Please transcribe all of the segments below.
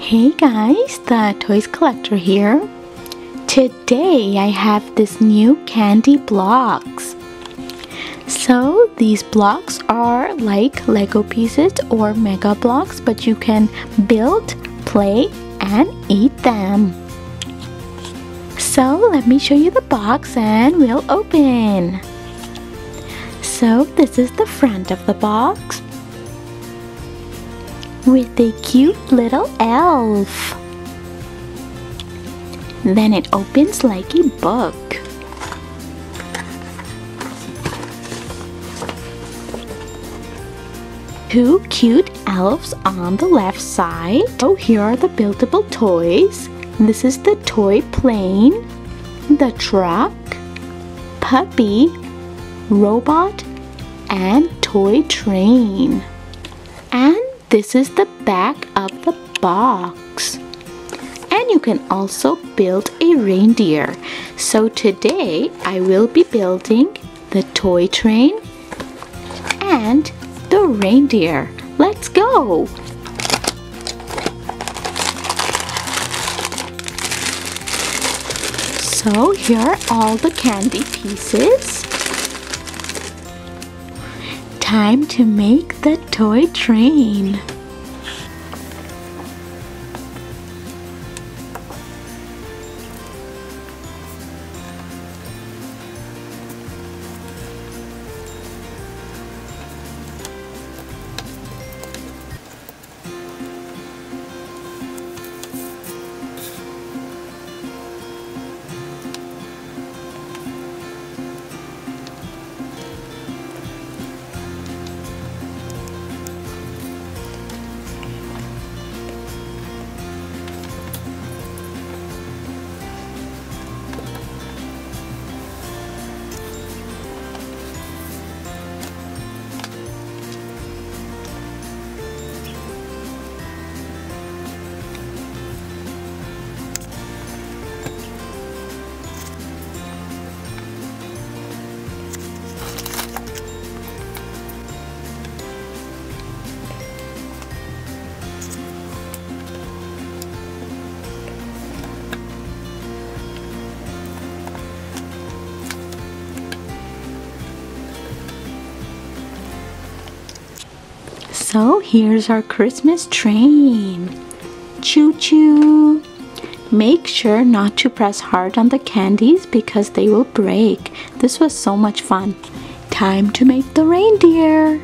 Hey guys, the Toys Collector here. Today I have this new Candy Blox. So these blocks are like Lego pieces or Mega Blocks, but you can build, play, and eat them. So let me show you the box and we'll open. So this is the front of the box with a cute little elf. Then it opens like a book. Two cute elves on the left side. So here are the buildable toys. This is the toy plane, the truck, puppy, robot, and toy train. And this is the back of the box. And you can also build a reindeer. So today I will be building the toy train and the reindeer. Let's go! So here are all the candy pieces. Time to make the toy train. So here's our Christmas train. Choo-choo! Make sure not to press hard on the candies because they will break. This was so much fun. Time to make the reindeer.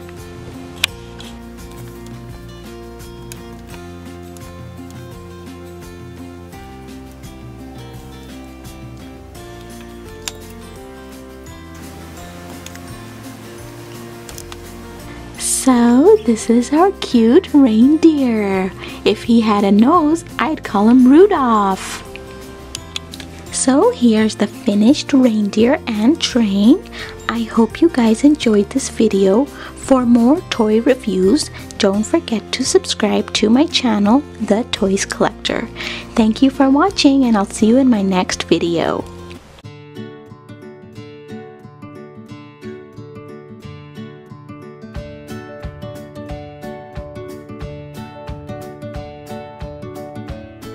So this is our cute reindeer. If he had a nose, I'd call him Rudolph. So here's the finished reindeer and train. I hope you guys enjoyed this video. For more toy reviews, don't forget to subscribe to my channel, The Toys Collector. Thank you for watching and I'll see you in my next video.